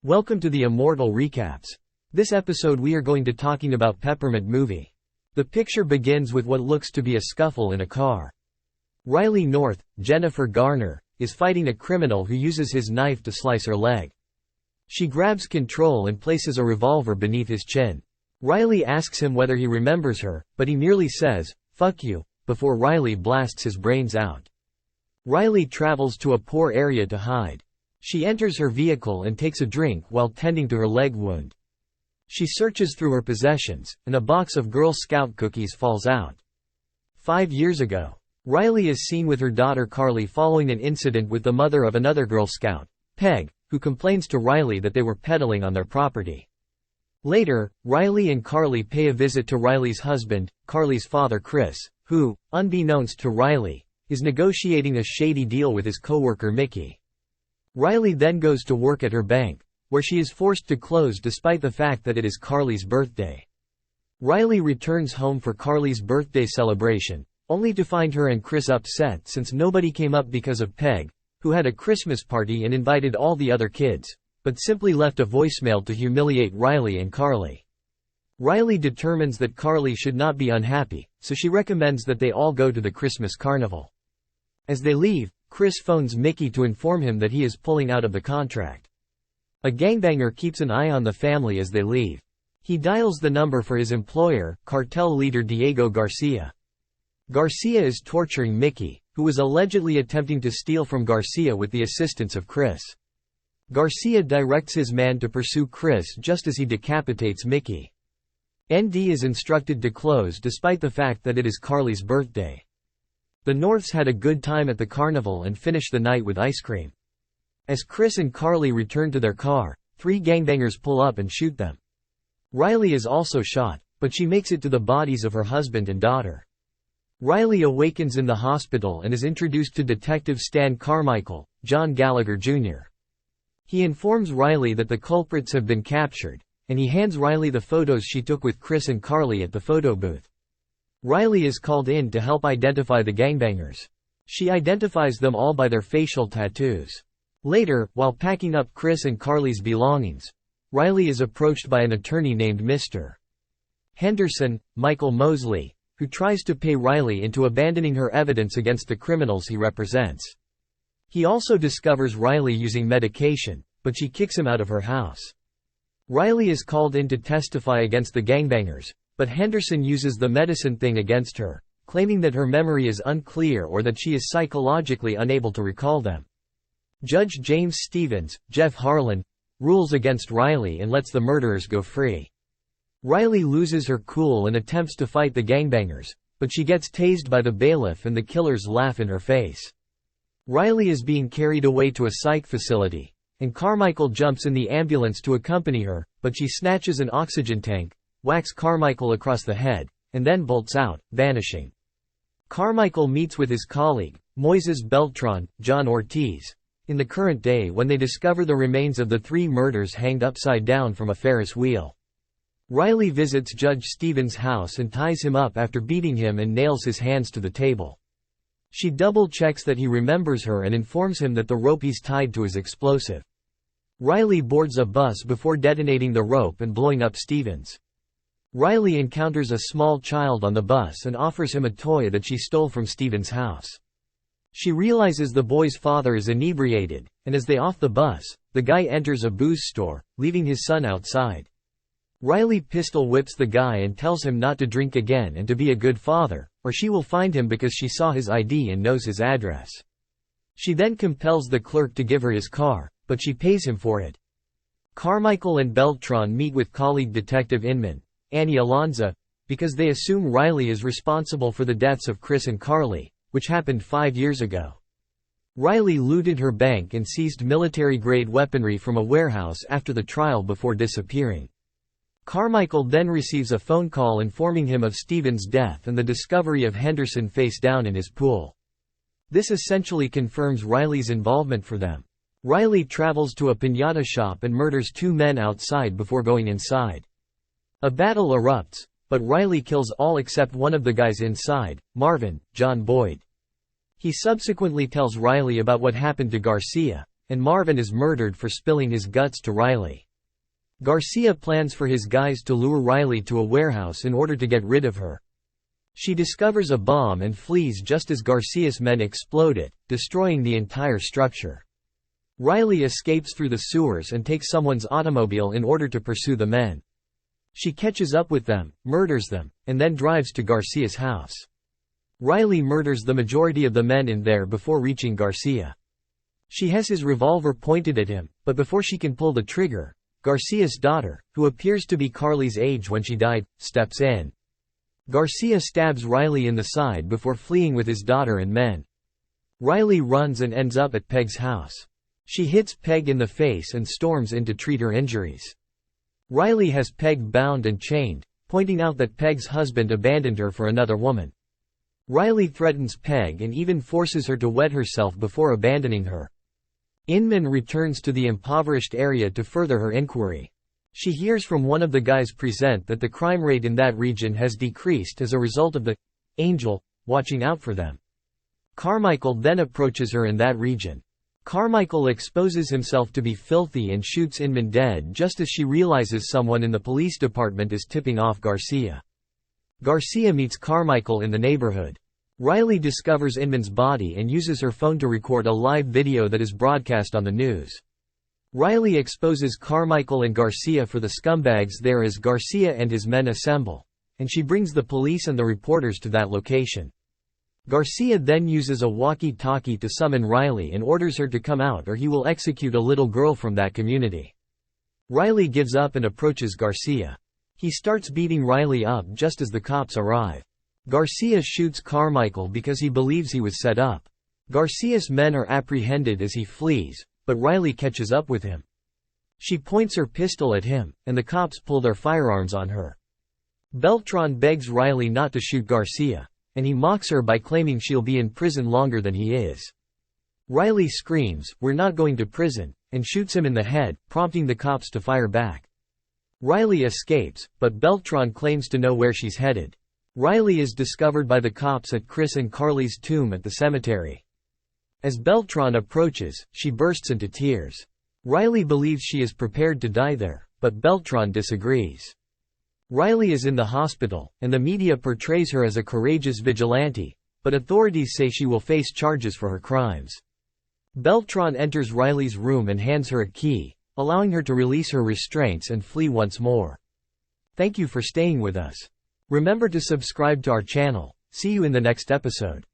Welcome to the Immortal Recaps. This episode we are going to talking about Peppermint movie. The picture begins with what looks to be a scuffle in a car. Riley North, Jennifer Garner, is fighting a criminal who uses his knife to slice her leg. She grabs control and places a revolver beneath his chin. Riley asks him whether he remembers her, but he merely says, "Fuck you," before Riley blasts his brains out. Riley travels to a poor area to hide. She enters her vehicle and takes a drink while tending to her leg wound. She searches through her possessions, and a box of Girl Scout cookies falls out. 5 years ago, Riley is seen with her daughter Carly following an incident with the mother of another Girl Scout, Peg, who complains to Riley that they were peddling on their property. Later, Riley and Carly pay a visit to Riley's husband, Carly's father Chris, who, unbeknownst to Riley, is negotiating a shady deal with his coworker Mickey. Riley then goes to work at her bank, where she is forced to close despite the fact that it is Carly's birthday. Riley returns home for Carly's birthday celebration, only to find her and Chris upset since nobody came up because of Peg, who had a Christmas party and invited all the other kids, but simply left a voicemail to humiliate Riley and Carly. Riley determines that Carly should not be unhappy, so she recommends that they all go to the Christmas carnival. As they leave, Chris phones Mickey to inform him that he is pulling out of the contract. A gangbanger keeps an eye on the family as they leave. He dials the number for his employer, cartel leader Diego Garcia. Garcia is torturing Mickey, who was allegedly attempting to steal from Garcia with the assistance of Chris. Garcia directs his man to pursue Chris just as he decapitates Mickey. ND is instructed to close despite the fact that it is Carly's birthday. The Norths had a good time at the carnival and finish the night with ice cream. As Chris and Carly return to their car, 3 gangbangers pull up and shoot them. Riley is also shot, but she makes it to the bodies of her husband and daughter. Riley awakens in the hospital and is introduced to Detective Stan Carmichael, John Gallagher Jr. He informs Riley that the culprits have been captured, and he hands Riley the photos she took with Chris and Carly at the photo booth. Riley is called in to help identify the gangbangers. She identifies them all by their facial tattoos. Later, while packing up Chris and Carly's belongings, Riley is approached by an attorney named Mr. Henderson, Michael Mosley, who tries to pay Riley into abandoning her evidence against the criminals he represents. He also discovers Riley using medication, but she kicks him out of her house. Riley is called in to testify against the gangbangers, but Henderson uses the medicine thing against her, claiming that her memory is unclear or that she is psychologically unable to recall them. Judge James Stevens, Jeff Harlan, rules against Riley and lets the murderers go free. Riley loses her cool and attempts to fight the gangbangers, but she gets tased by the bailiff and the killers laugh in her face. Riley is being carried away to a psych facility, and Carmichael jumps in the ambulance to accompany her, but she snatches an oxygen tank, whacks Carmichael across the head, and then bolts out, vanishing. Carmichael meets with his colleague, Moises Beltran, John Ortiz, in the current day when they discover the remains of the 3 murders hanged upside down from a Ferris wheel. Riley visits Judge Stevens' house and ties him up after beating him and nails his hands to the table. She double-checks that he remembers her and informs him that the rope he's tied to is explosive. Riley boards a bus before detonating the rope and blowing up Stevens. Riley encounters a small child on the bus and offers him a toy that she stole from Stevens' house. She realizes the boy's father is inebriated, and as they off the bus, the guy enters a booze store, leaving his son outside. Riley pistol whips the guy and tells him not to drink again and to be a good father, or she will find him because she saw his ID and knows his address. She then compels the clerk to give her his car, but she pays him for it. Carmichael and Beltran meet with colleague Detective Inman, Annie Alonza, because they assume Riley is responsible for the deaths of Chris and Carly, which happened 5 years ago. Riley looted her bank and seized military-grade weaponry from a warehouse after the trial before disappearing. Carmichael then receives a phone call informing him of Stevens' death and the discovery of Henderson face down in his pool. This essentially confirms Riley's involvement for them. Riley travels to a piñata shop and murders 2 men outside before going inside. A battle erupts, but Riley kills all except one of the guys inside, Marvin, John Boyd. He subsequently tells Riley about what happened to Garcia, and Marvin is murdered for spilling his guts to Riley. Garcia plans for his guys to lure Riley to a warehouse in order to get rid of her. She discovers a bomb and flees just as Garcia's men explode it, destroying the entire structure. Riley escapes through the sewers and takes someone's automobile in order to pursue the men. She catches up with them, murders them, and then drives to Garcia's house. Riley murders the majority of the men in there before reaching Garcia. She has his revolver pointed at him, but before she can pull the trigger, Garcia's daughter, who appears to be Carly's age when she died, steps in. Garcia stabs Riley in the side before fleeing with his daughter and men. Riley runs and ends up at Peg's house. She hits Peg in the face and storms in to treat her injuries. Riley has Peg bound and chained, pointing out that Peg's husband abandoned her for another woman. Riley threatens Peg and even forces her to wed herself before abandoning her. Inman returns to the impoverished area to further her inquiry. She hears from one of the guys present that the crime rate in that region has decreased as a result of the angel watching out for them. Carmichael then approaches her in that region. Carmichael exposes himself to be filthy and shoots Inman dead just as she realizes someone in the police department is tipping off Garcia. Garcia meets Carmichael in the neighborhood. Riley discovers Inman's body and uses her phone to record a live video that is broadcast on the news. Riley exposes Carmichael and Garcia for the scumbags there as Garcia and his men assemble, and she brings the police and the reporters to that location. Garcia then uses a walkie-talkie to summon Riley and orders her to come out or he will execute a little girl from that community. Riley gives up and approaches Garcia. He starts beating Riley up just as the cops arrive. Garcia shoots Carmichael because he believes he was set up. Garcia's men are apprehended as he flees, but Riley catches up with him. She points her pistol at him, and the cops pull their firearms on her. Beltran begs Riley not to shoot Garcia, and he mocks her by claiming she'll be in prison longer than he is. Riley screams, "We're not going to prison," and shoots him in the head, prompting the cops to fire back. Riley escapes, but Beltran claims to know where she's headed. Riley is discovered by the cops at Chris and Carly's tomb at the cemetery. As Beltran approaches, she bursts into tears. Riley believes she is prepared to die there, but Beltran disagrees. Riley is in the hospital, and the media portrays her as a courageous vigilante, but authorities say she will face charges for her crimes. Beltran enters Riley's room and hands her a key, allowing her to release her restraints and flee once more. Thank you for staying with us. Remember to subscribe to our channel. See you in the next episode.